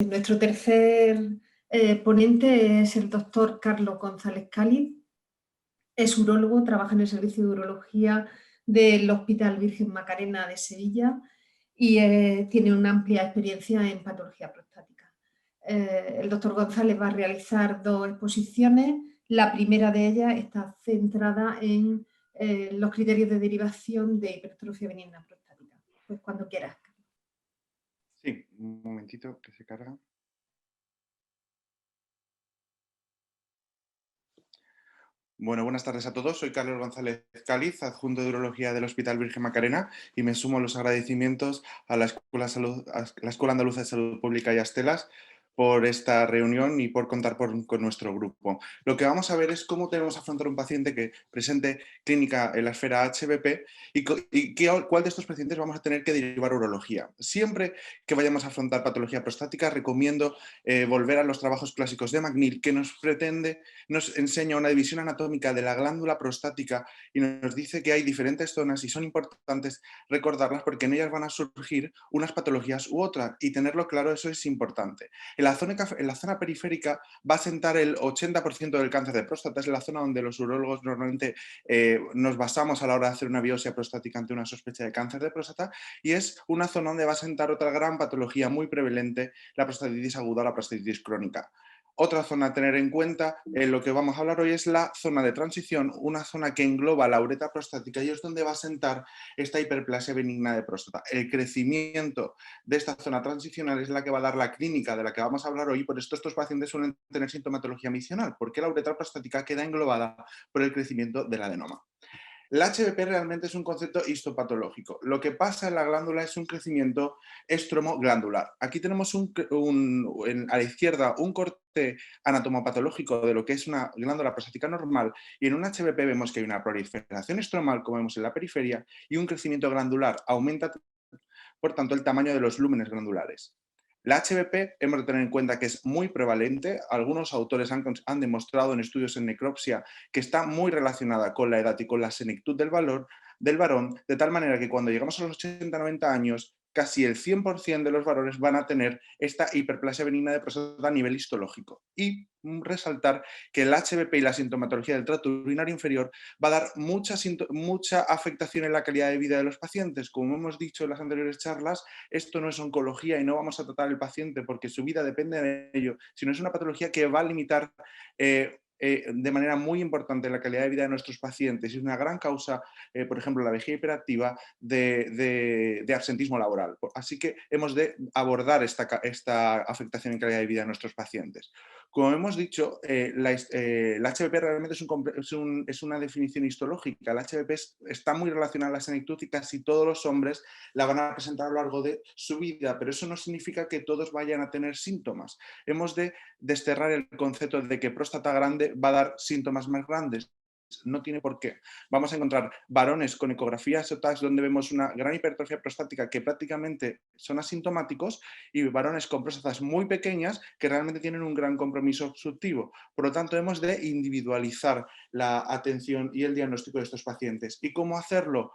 Nuestro tercer ponente es el doctor Carlos González Cáliz. Es urólogo, trabaja en el servicio de urología del Hospital Virgen Macarena de Sevilla y tiene una amplia experiencia en patología prostática. El doctor González va a realizar dos exposiciones. La primera de ellas está centrada en los criterios de derivación de hipertrofia benigna prostática. Pues cuando quieras. Sí, un momentito que se carga. Bueno, buenas tardes a todos. Soy Carlos González Cáliz, adjunto de Urología del Hospital Virgen Macarena, y me sumo a los agradecimientos a la Escuela Andaluza de Salud Pública y a Stelas por esta reunión y por contar con nuestro grupo. Lo que vamos a ver es cómo tenemos que afrontar un paciente que presente clínica en la esfera HBP y cuál de estos pacientes vamos a tener que derivar a urología. Siempre que vayamos a afrontar patología prostática, recomiendo volver a los trabajos clásicos de McNeil, que nos enseña una división anatómica de la glándula prostática y nos dice que hay diferentes zonas y son importantes recordarlas porque en ellas van a surgir unas patologías u otras, y tenerlo claro, eso es importante. En la zona periférica va a sentar el 80% del cáncer de próstata. Es la zona donde los urólogos normalmente nos basamos a la hora de hacer una biopsia prostática ante una sospecha de cáncer de próstata, y es una zona donde va a sentar otra gran patología muy prevalente, la prostatitis aguda o la prostatitis crónica. Otra zona a tener en cuenta en lo que vamos a hablar hoy es la zona de transición, una zona que engloba la uretra prostática, y es donde va a sentar esta hiperplasia benigna de próstata. El crecimiento de esta zona transicional es la que va a dar la clínica de la que vamos a hablar hoy. Por esto estos pacientes suelen tener sintomatología misional, porque la uretra prostática queda englobada por el crecimiento del adenoma. El HBP realmente es un concepto histopatológico. Lo que pasa en la glándula es un crecimiento estromoglandular. Aquí tenemos a la izquierda un corte anatomopatológico de lo que es una glándula prostática normal, y en un HBP vemos que hay una proliferación estromal, como vemos en la periferia, y un crecimiento glandular. Aumenta, por tanto, el tamaño de los lúmenes glandulares. La HBP hemos de tener en cuenta que es muy prevalente. Algunos autores han demostrado en estudios en necropsia que está muy relacionada con la edad y con la senectud del varón, de tal manera que cuando llegamos a los 80-90 años, casi el 100% de los varones van a tener esta hiperplasia benigna de próstata a nivel histológico. Y resaltar que el HBP y la sintomatología del tracto urinario inferior va a dar mucha afectación en la calidad de vida de los pacientes. Como hemos dicho en las anteriores charlas, esto no es oncología y no vamos a tratar al paciente porque su vida depende de ello, sino es una patología que va a limitar de manera muy importante la calidad de vida de nuestros pacientes, y es una gran causa, por ejemplo, la vejiga hiperactiva, de absentismo laboral. Así que hemos de abordar esta afectación en calidad de vida de nuestros pacientes. Como hemos dicho, el HBP realmente es una definición histológica. El HBP está muy relacionado a la senectud y casi todos los hombres la van a presentar a lo largo de su vida, pero eso no significa que todos vayan a tener síntomas. Hemos de desterrar el concepto de que próstata grande va a dar síntomas más grandes. No tiene por qué. Vamos a encontrar varones con ecografías SOTAX donde vemos una gran hipertrofia prostática que prácticamente son asintomáticos, y varones con próstatas muy pequeñas que realmente tienen un gran compromiso obstructivo. Por lo tanto, hemos de individualizar la atención y el diagnóstico de estos pacientes. ¿Y cómo hacerlo?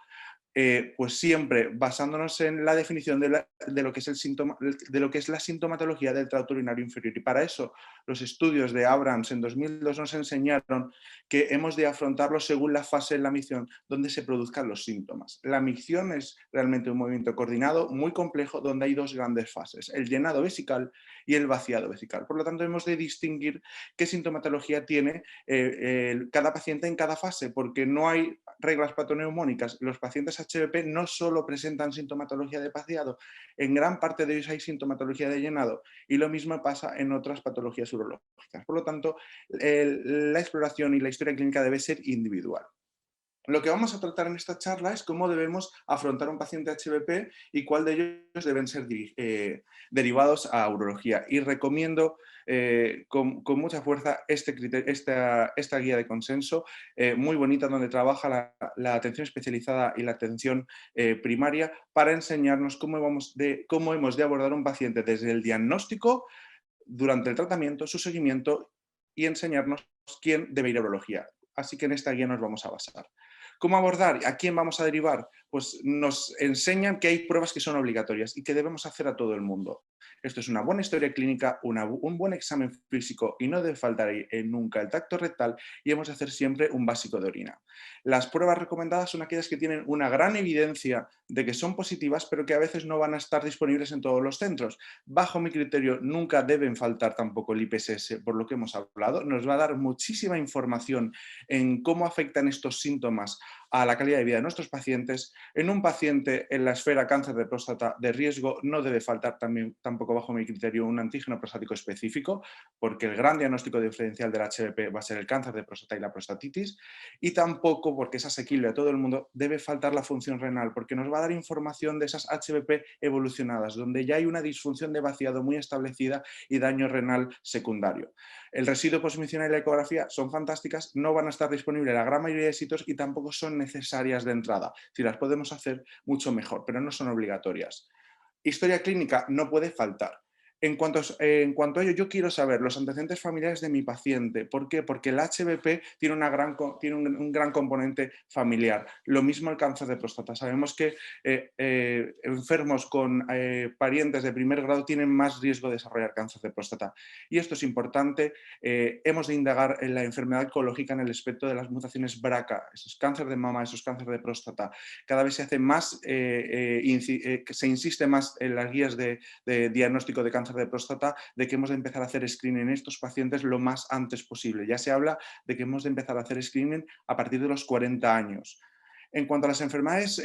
Pues siempre basándonos en la definición de lo que es la sintomatología del tracto urinario inferior. Y para eso los estudios de Abrams en 2002 nos enseñaron que hemos de afrontarlo según la fase en la micción donde se produzcan los síntomas. La micción es realmente un movimiento coordinado muy complejo donde hay dos grandes fases: el llenado vesical y el vaciado vesical. Por lo tanto, hemos de distinguir qué sintomatología tiene cada paciente en cada fase, porque no hay reglas patoneumónicas. Los pacientes HBP no solo presentan sintomatología de vaciado, en gran parte de ellos hay sintomatología de llenado, y lo mismo pasa en otras patologías urológicas. Por lo tanto, la exploración y la historia clínica debe ser individual. Lo que vamos a tratar en esta charla es cómo debemos afrontar un paciente HBP y cuál de ellos deben ser derivados a urología. Y recomiendo con mucha fuerza esta guía de consenso muy bonita, donde trabaja la atención especializada y la atención primaria, para enseñarnos cómo hemos de abordar un paciente desde el diagnóstico, durante el tratamiento, su seguimiento, y enseñarnos quién debe ir a urología. Así que en esta guía nos vamos a basar. ¿Cómo abordar? ¿A quién vamos a derivar? pues nos enseñan que hay pruebas que son obligatorias y que debemos hacer a todo el mundo. Esto es una buena historia clínica, un buen examen físico y no debe faltar nunca el tacto rectal y hemos de hacer siempre un básico de orina. Las pruebas recomendadas son aquellas que tienen una gran evidencia de que son positivas, pero que a veces no van a estar disponibles en todos los centros. Bajo mi criterio, nunca deben faltar tampoco el IPSS, por lo que hemos hablado. Nos va a dar muchísima información en cómo afectan estos síntomas a la calidad de vida de nuestros pacientes. En un paciente en la esfera cáncer de próstata de riesgo no debe faltar tampoco bajo mi criterio un antígeno prostático específico, porque el gran diagnóstico diferencial del HBP va a ser el cáncer de próstata y la prostatitis, y tampoco, porque es asequible a todo el mundo, debe faltar la función renal, porque nos va a dar información de esas HBP evolucionadas, donde ya hay una disfunción de vaciado muy establecida y daño renal secundario. El residuo postmisional y la ecografía son fantásticas, no van a estar disponibles en la gran mayoría de sitios y tampoco son necesarias de entrada. Si las podemos hacer, mucho mejor, pero no son obligatorias. Historia clínica no puede faltar. En cuanto a ello, yo quiero saber los antecedentes familiares de mi paciente. ¿Por qué? Porque el HBP tiene, tiene un gran componente familiar. Lo mismo el cáncer de próstata. Sabemos que enfermos con parientes de primer grado tienen más riesgo de desarrollar cáncer de próstata. Y esto es importante. Hemos de indagar en la enfermedad oncológica en el aspecto de las mutaciones BRCA, esos cáncer de mama, esos cáncer de próstata. Cada vez se hace más, se insiste más en las guías de diagnóstico de cáncer de próstata, de que hemos de empezar a hacer screening en estos pacientes lo más antes posible. Ya se habla de que hemos de empezar a hacer screening a partir de los 40 años. En cuanto a las enfermedades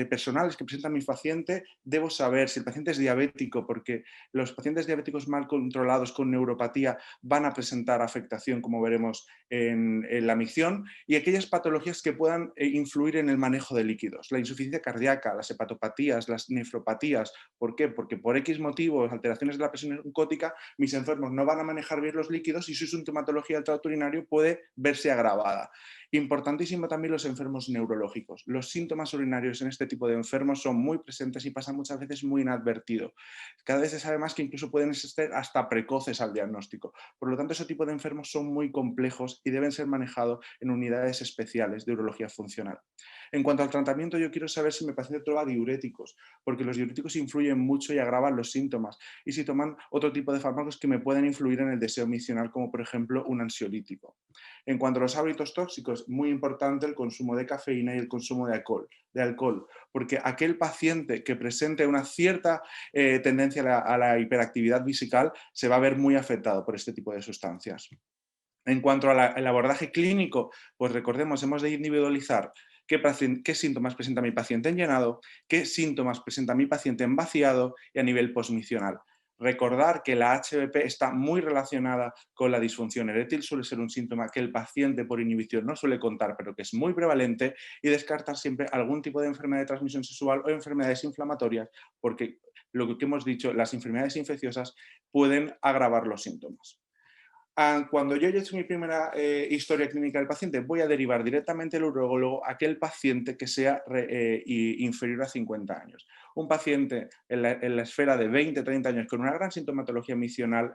personales que presenta mi paciente, debo saber si el paciente es diabético, porque los pacientes diabéticos mal controlados con neuropatía van a presentar afectación, como veremos en la micción, y aquellas patologías que puedan influir en el manejo de líquidos. La insuficiencia cardíaca, las hepatopatías, las nefropatías. ¿Por qué? Porque por X motivos, alteraciones de la presión oncótica, mis enfermos no van a manejar bien los líquidos y su sintomatología del tracto urinario puede verse agravada. Importantísimo también los enfermos neurológicos. Los síntomas urinarios en este tipo de enfermos son muy presentes y pasan muchas veces muy inadvertido. Cada vez se sabe más que incluso pueden ser hasta precoces al diagnóstico. Por lo tanto, ese tipo de enfermos son muy complejos y deben ser manejados en unidades especiales de urología funcional. En cuanto al tratamiento, yo quiero saber si mi paciente toma diuréticos, porque los diuréticos influyen mucho y agravan los síntomas. Y si toman otro tipo de fármacos que me pueden influir en el deseo misional, como por ejemplo un ansiolítico. En cuanto a los hábitos tóxicos, muy importante el consumo de cafeína y el consumo de alcohol, porque aquel paciente que presente una cierta tendencia a la hiperactividad vesical se va a ver muy afectado por este tipo de sustancias. En cuanto al abordaje clínico, pues recordemos, hemos de individualizar qué síntomas presenta mi paciente en llenado, qué síntomas presenta mi paciente en vaciado y a nivel posmisional. Recordar que la HBP está muy relacionada con la disfunción eréctil, suele ser un síntoma que el paciente por inhibición no suele contar, pero que es muy prevalente, y descartar siempre algún tipo de enfermedad de transmisión sexual o enfermedades inflamatorias, porque lo que hemos dicho, las enfermedades infecciosas pueden agravar los síntomas. Cuando yo he hecho mi primera historia clínica del paciente, voy a derivar directamente al urólogo a aquel paciente que sea inferior a 50 años. Un paciente en la esfera de 20-30 años con una gran sintomatología misional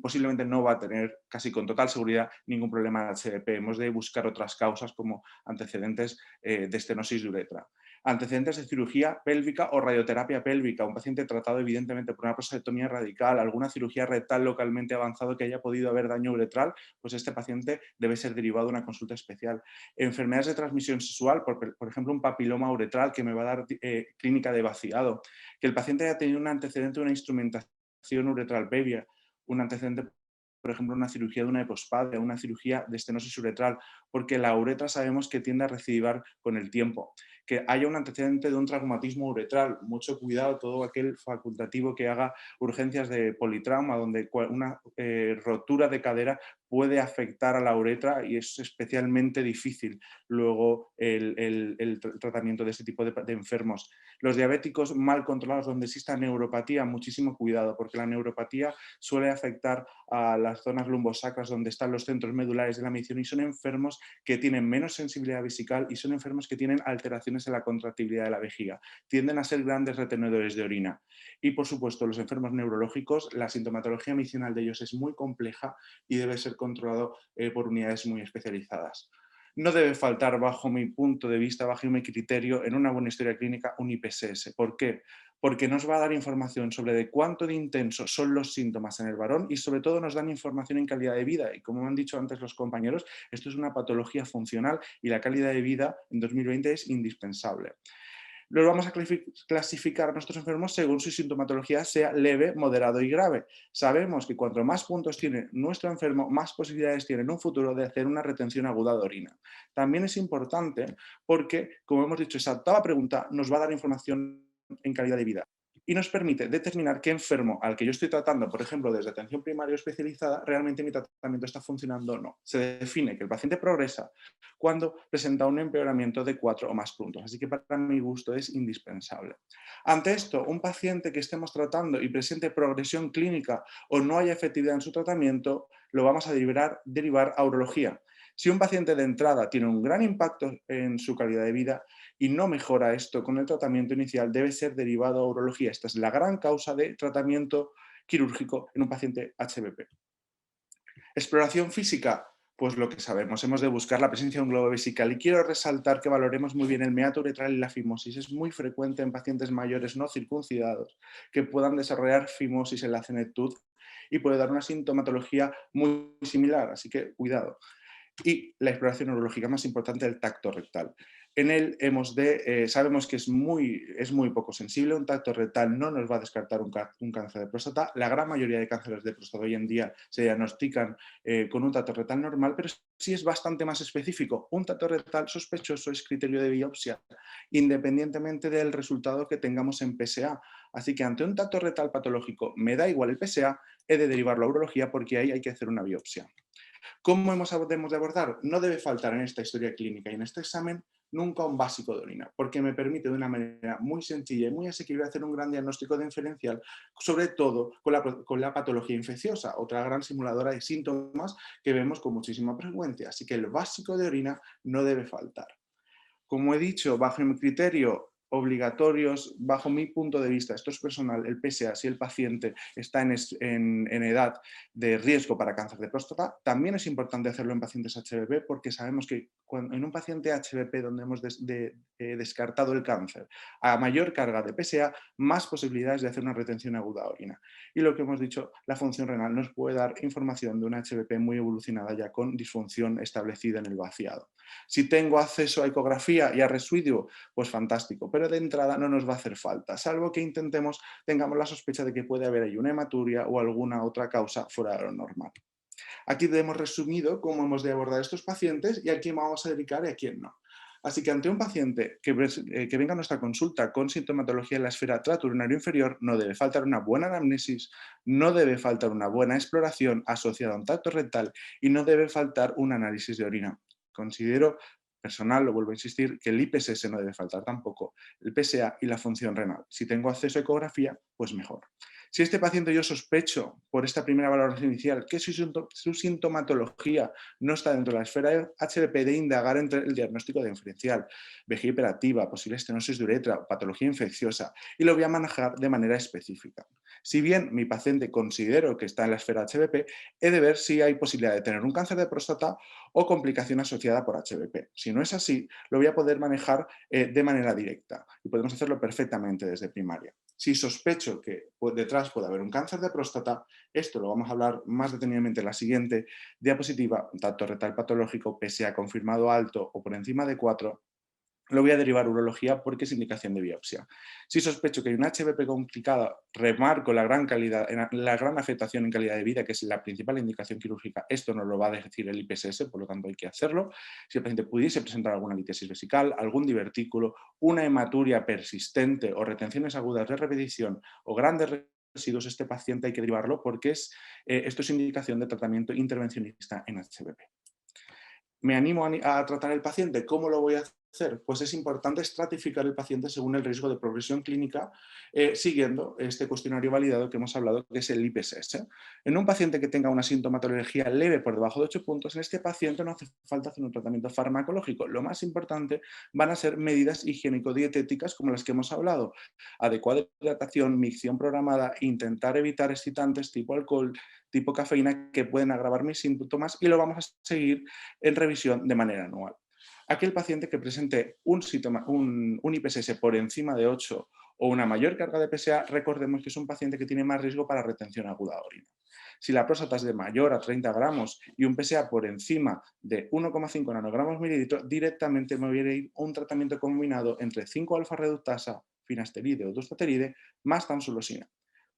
posiblemente no va a tener casi con total seguridad ningún problema de HDP. Hemos de buscar otras causas como antecedentes de estenosis de uretra. Antecedentes de cirugía pélvica o radioterapia pélvica, un paciente tratado evidentemente por una prostatectomía radical, alguna cirugía rectal localmente avanzado que haya podido haber daño uretral, pues este paciente debe ser derivado a una consulta especial. Enfermedades de transmisión sexual, por ejemplo un papiloma uretral que me va a dar clínica de vaciado, que el paciente haya tenido un antecedente de una instrumentación uretral previa, un antecedente, por ejemplo, una cirugía de una hipospadia, una cirugía de estenosis uretral, porque la uretra sabemos que tiende a recidivar con el tiempo. Que haya un antecedente de un traumatismo uretral, mucho cuidado todo aquel facultativo que haga urgencias de politrauma, donde una rotura de cadera puede afectar a la uretra y es especialmente difícil luego el tratamiento de este tipo de enfermos. Los diabéticos mal controlados donde exista neuropatía, muchísimo cuidado, porque la neuropatía suele afectar a las zonas lumbosacras donde están los centros medulares de la medición y son enfermos que tienen menos sensibilidad vesical y son enfermos que tienen alteraciones en la contractibilidad de la vejiga. Tienden a ser grandes retenedores de orina. Y por supuesto los enfermos neurológicos, la sintomatología misional de ellos es muy compleja y debe ser controlado por unidades muy especializadas. no debe faltar, bajo mi punto de vista, bajo mi criterio, en una buena historia clínica, un IPSS. ¿Por qué? Porque nos va a dar información sobre de cuánto de intensos son los síntomas en el varón y sobre todo nos dan información en calidad de vida. Y como han dicho antes los compañeros, esto es una patología funcional y la calidad de vida en 2020 es indispensable. Los vamos a clasificar a nuestros enfermos según su sintomatología sea leve, moderado y grave. Sabemos que cuanto más puntos tiene nuestro enfermo, más posibilidades tiene en un futuro de hacer una retención aguda de orina. También es importante porque, como hemos dicho, esa octava pregunta nos va a dar información en calidad de vida y nos permite determinar qué enfermo al que yo estoy tratando, por ejemplo, desde atención primaria o especializada, realmente mi tratamiento está funcionando o no. Se define que el paciente progresa cuando presenta un empeoramiento de 4 o más puntos. Así que para mi gusto es indispensable. Ante esto, un paciente que estemos tratando y presente progresión clínica o no haya efectividad en su tratamiento, lo vamos a derivar a urología. Si un paciente de entrada tiene un gran impacto en su calidad de vida y no mejora esto con el tratamiento inicial, debe ser derivado a urología. Esta es la gran causa de tratamiento quirúrgico en un paciente HBP. Exploración física, pues lo que sabemos, hemos de buscar la presencia de un globo vesical y quiero resaltar que valoremos muy bien el meato uretral y la fimosis. Es muy frecuente en pacientes mayores no circuncidados que puedan desarrollar fimosis en la senectud y puede dar una sintomatología muy similar, así que cuidado. Y la exploración neurológica más importante, el tacto rectal. En él sabemos que es muy poco sensible, un tacto rectal no nos va a descartar un cáncer de próstata. La gran mayoría de cánceres de próstata hoy en día se diagnostican con un tacto rectal normal, pero sí es bastante más específico. Un tacto rectal sospechoso es criterio de biopsia, independientemente del resultado que tengamos en PSA. Así que ante un tacto rectal patológico, me da igual el PSA, he de derivarlo a urología porque ahí hay que hacer una biopsia. ¿Cómo debemos de abordar? No debe faltar en esta historia clínica y en este examen nunca un básico de orina, porque me permite de una manera muy sencilla y muy asequible hacer un gran diagnóstico diferencial, sobre todo con la patología infecciosa, otra gran simuladora de síntomas que vemos con muchísima frecuencia. Así que el básico de orina no debe faltar. Como he dicho, bajo mi criterio, obligatorios, bajo mi punto de vista, esto es personal, el PSA, si el paciente está en edad de riesgo para cáncer de próstata, también es importante hacerlo en pacientes HBP porque sabemos que en un paciente HBP donde hemos descartado el cáncer, a mayor carga de PSA, más posibilidades de hacer una retención aguda de orina. Y lo que hemos dicho, la función renal nos puede dar información de una HBP muy evolucionada ya con disfunción establecida en el vaciado. Si tengo acceso a ecografía y a residuo, pues fantástico, pero de entrada no nos va a hacer falta, salvo que tengamos la sospecha de que puede haber ahí una hematuria o alguna otra causa fuera de lo normal. Aquí hemos resumido cómo hemos de abordar a estos pacientes y a quién vamos a dedicar y a quién no. Así que ante un paciente que venga a nuestra consulta con sintomatología en la esfera trato-urinario inferior, no debe faltar una buena anamnesis, no debe faltar una buena exploración asociada a un tacto rectal y no debe faltar un análisis de orina. Considero personal, lo vuelvo a insistir, que el IPSS no debe faltar tampoco, el PSA y la función renal. Si tengo acceso a ecografía, pues mejor. Si este paciente yo sospecho por esta primera valoración inicial que su sintomatología no está dentro de la esfera HBP, de indagar entre el diagnóstico diferencial, vejiga hiperactiva, posible estenosis de uretra, patología infecciosa, y lo voy a manejar de manera específica. Si bien mi paciente considero que está en la esfera HBP, he de ver si hay posibilidad de tener un cáncer de próstata o complicación asociada por HBP. Si no es así, lo voy a poder manejar de manera directa y podemos hacerlo perfectamente desde primaria. Si sospecho que detrás puede haber un cáncer de próstata, esto lo vamos a hablar más detenidamente en la siguiente diapositiva, un tacto rectal patológico, PSA confirmado alto o por encima de 4, lo voy a derivar a urología porque es indicación de biopsia. Si sospecho que hay una HBP complicada, remarco la gran afectación en calidad de vida, que es la principal indicación quirúrgica, esto nos lo va a decir el IPSS, por lo tanto hay que hacerlo. Si el paciente pudiese presentar alguna litiasis vesical, algún divertículo, una hematuria persistente o retenciones agudas de repetición o grandes residuos, este paciente hay que derivarlo porque esto es indicación de tratamiento intervencionista en HBP. ¿Me animo a tratar al paciente? ¿Cómo lo voy a hacer? Pues es importante estratificar el paciente según el riesgo de progresión clínica, siguiendo este cuestionario validado que hemos hablado, que es el IPSS. En un paciente que tenga una sintomatología leve por debajo de 8 puntos, en este paciente no hace falta hacer un tratamiento farmacológico. Lo más importante van a ser medidas higiénico-dietéticas como las que hemos hablado. Adecuada hidratación, micción programada, intentar evitar excitantes tipo alcohol, tipo cafeína, que pueden agravar mis síntomas y lo vamos a seguir en revisión de manera anual. Aquel paciente que presente un IPSS por encima de 8 o una mayor carga de PSA, recordemos que es un paciente que tiene más riesgo para retención aguda de orina. Si la próstata es de mayor a 30 gramos y un PSA por encima de 1,5 nanogramos mililitro, directamente me voy a ir a un tratamiento combinado entre 5-alfa-reductasa, finasteride o dustateride, más tamsulosina.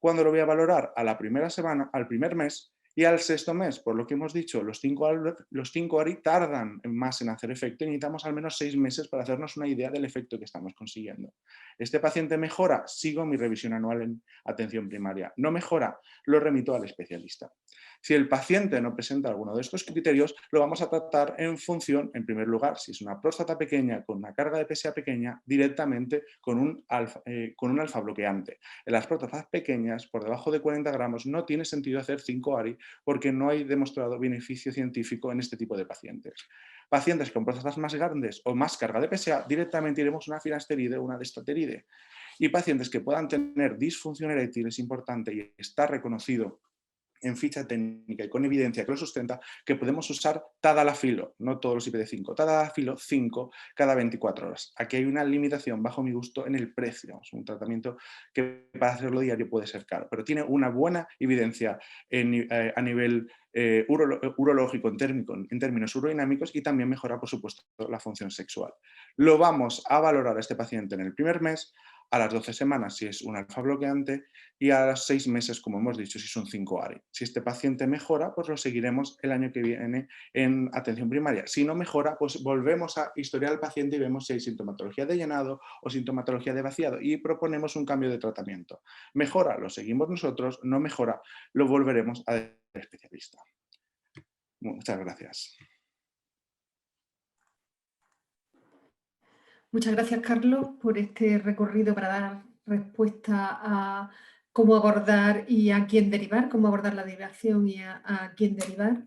¿Cuándo lo voy a valorar? A la primera semana, al primer mes y al sexto mes. Por lo que hemos dicho, los 5 ARI tardan más en hacer efecto y necesitamos al menos 6 meses para hacernos una idea del efecto que estamos consiguiendo. ¿Este paciente mejora? Sigo mi revisión anual en atención primaria. ¿No mejora? Lo remito al especialista. Si el paciente no presenta alguno de estos criterios, lo vamos a tratar en función, en primer lugar, si es una próstata pequeña con una carga de PSA pequeña, directamente con un alfa bloqueante. En las próstatas pequeñas, por debajo de 40 gramos, no tiene sentido hacer 5 ARI porque no hay demostrado beneficio científico en este tipo de pacientes. Pacientes con próstatas más grandes o más carga de PSA, directamente iremos una finasteride o una destrateride. Y pacientes que puedan tener disfunción eréctil, es importante y está reconocido en ficha técnica y con evidencia que lo sustenta, que podemos usar tadalafilo, no todos los IPD5, tadalafilo 5 cada 24 horas. Aquí hay una limitación, bajo mi gusto, en el precio. Es un tratamiento que para hacerlo diario puede ser caro, pero tiene una buena evidencia a nivel urológico en términos urodinámicos y también mejora, por supuesto, la función sexual. Lo vamos a valorar a este paciente en el primer mes, a las 12 semanas si es un alfa bloqueante y a los 6 meses, como hemos dicho, si es un 5 ARI. Si este paciente mejora, pues lo seguiremos el año que viene en atención primaria. Si no mejora, pues volvemos a historiar al paciente y vemos si hay sintomatología de llenado o sintomatología de vaciado y proponemos un cambio de tratamiento. Mejora, lo seguimos nosotros; no mejora, lo volveremos al especialista. Muchas gracias. Muchas gracias, Carlos, por este recorrido para dar respuesta a cómo abordar y a quién derivar, cómo abordar la derivación y a quién derivar.